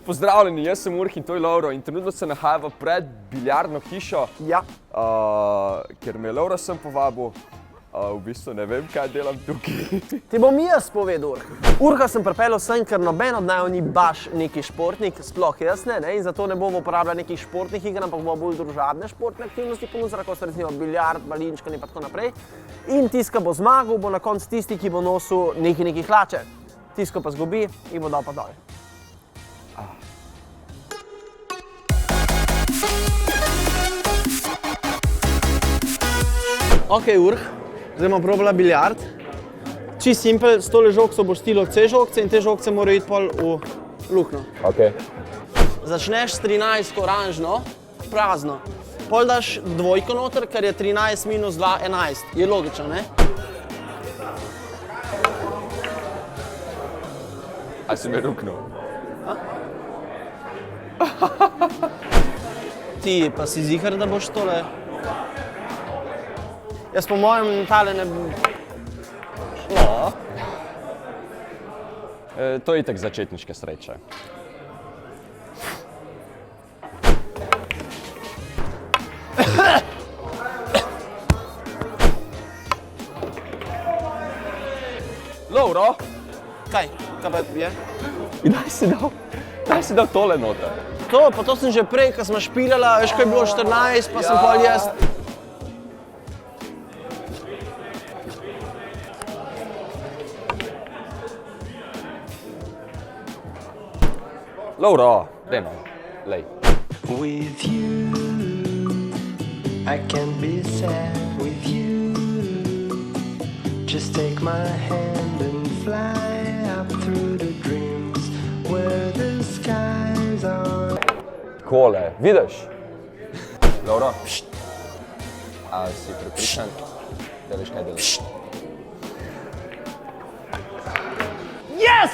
Pozdravljeni, jaz sem Urh in to je Lovro in trenutno se nahajava pred biljardno hišo, Ja. Ker me je Lovro sem povabil. V bistvu ne vem, kaj delam tukaj. Ti bom jaz povedal, Urh. Urha sem pripeljal sem, ker noben od naju ni baš neki športnik, sploh jaz ne, in zato ne bomo uporabljali nekih športnih iger, ampak bomo bolj družabne športne aktivnosti ponudili, kot so recimo biljard, balinčkanje in tako naprej. In tisti, ki bo zmagal, bo na koncu tisti, ki bo nosil neki hlače. Tisti, ki pa zgubi, jih bo dal pa dol. Ok, Urh. Zdaj bomo probala biljard. Čist simpel, s tole žogco boš stilo C žogce in te žogce morajo iti pol v luknjo. Okay. Začneš s 13 oranžno, prazno. Pol daš dvojko noter, ker je 13 minus 2, 11. Je logično, ne? A si me ruknil? Ti pa si ziher, da boš tole... Jaz po mojem tale ne... No. To je itak začetniške sreče. Lovro! Kaj? Kaj pa je? Daj si dal tole noter. To, pa to sem že prej, ko smo špilala, veš, ko je bilo 14, pa sem pol jaz... Lovro, dajmo, lej. With you, I can't be sad with you. Just take my hand and fly up through the dreams where the skies are. Kole, vidiš? Lovro, a si pripričan, da veš, kaj delaš? Yes!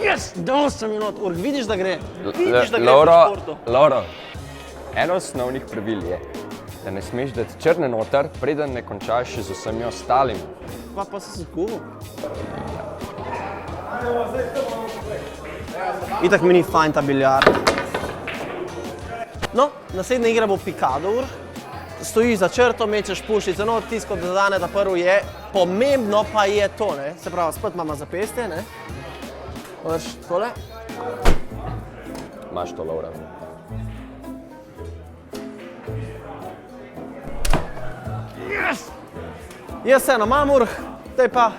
Yes! Dal sem minut, Urh, vidiš, da gre. Vidiš, da gre po športu. Lovro, eno osnovnih pravil je, da ne smeš dati črne noter, preden ne končaš z vsemi ostalimi. Pa si zgubil. Itak mi ni fajn ta biljard. No, naslednja igra bo pikado, Urh. Stojiš za črto, mečeš puščice, no, tisto, da zadane ta prvi je. Pomembno pa je to, ne. Se pravi, spet imamo zapestje, ne. Vrš tole. Imaš to, Lovro. Yes! Jaz se eno imam, Urh, daj pa,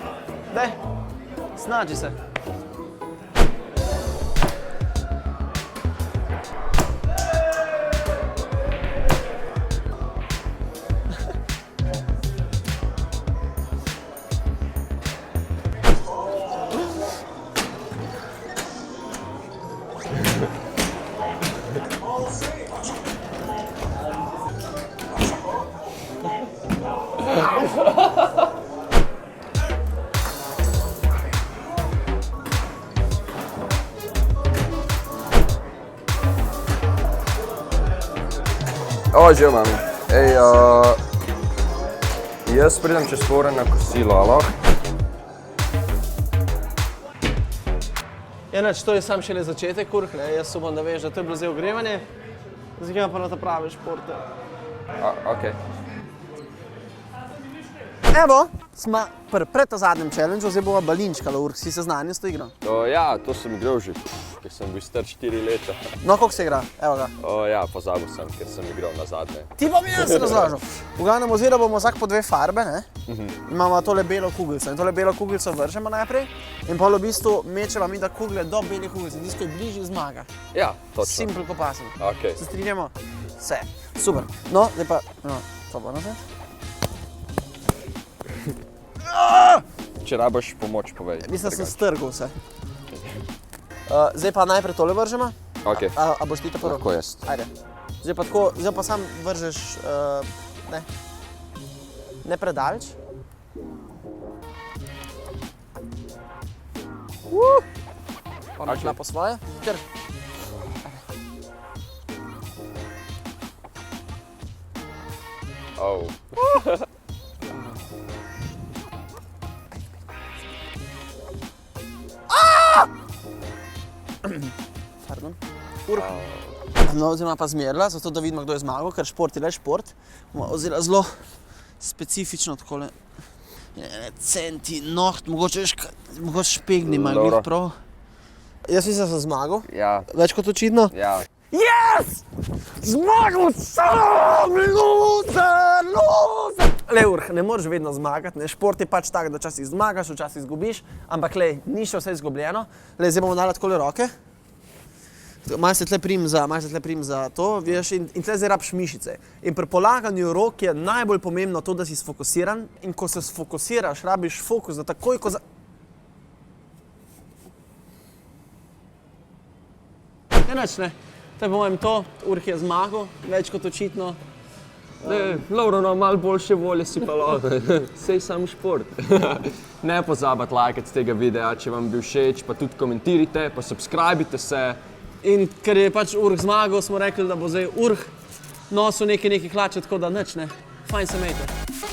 daj, snađi se. Živ, mami. Ej, jaz pridem čez pol ure na kosilo, alo? Enač, to je sam šele začetek, Urh, ne, jaz upam, da veš, da to je bilo zdaj ogrevanje, zdaj gremo pa na ta prave športe. Okej. Evo, smo pri zadnjem challengeu, zdaj bova balinčkala, Urh, si seznanjen s to igro? Ja, to sem igral že, ker sem bil star 4 leta. No, koliko se igra? Evo ga. Ja, pozabil sem, ker sem igral nazadnje. Ti bom jaz razložil. V glavnem ozira bomo vsak po 2 farbe, ne? Imamo tole belo kuglico in tole belo kuglico vržemo najprej in pol v bistvu mečeva mi da kugle do bele kuglice, tisto, ko je bližje zmaga. Ja, točno. Simple ko pasen. Okej. Se strinjamo? Vse. Super. No, zdaj pa, no, to bo nazaj. Če rabiš pomoč, povej. Mislim, da sem strgal vse. Zdaj pa najprej tole vržemo. Okej. A boš ti to prvo? Lahko jaz. Ajde. Zdaj pa tako, zdaj pa sam vržeš, ne predaleč. Pa boš šla po svoje. Kar. Oh. Pardon. Urh. No, zdaj ima pa zmerila, zato da vidimo, kdo je zmagal, ker šport je le šport. Oziroma zelo specifično takole. Centi, noht, mogoče špegni malo jih prav. Jaz mislim, da sem zmagal. Ja, Več kot očitno. ja. Yes! Zmagal sem! Loser! Loser! Le, Urh, ne moreš vedno zmagati, ne? Šport je pač tak, da včasih zmagaš, včasih izgubiš, ampak le, ni še vse izgubljeno. Le, zdaj bomo dali takole roke. Malo se tle prim za to, veš, in tle zdaj rabiš mišice. In pri polaganju rok je najbolj pomembno to, da si sfokusiran, in ko se sfokusiraš, rabiš fokus, da takoj, ko Nič, ne. To je po mojem to, Urh je zmagal, več kot očitno. Lovro, no, malo boljše volje si pa lahko. Sej sam šport. Ne pozabite lajkati tega videa, če vam bil všeč, pa tudi komentirajte, pa subscribite se. In ker je pač Urh zmagal, smo rekli, da bo zdaj Urh nosil nekaj hlače, tako da nič, ne. Fajn se imejte.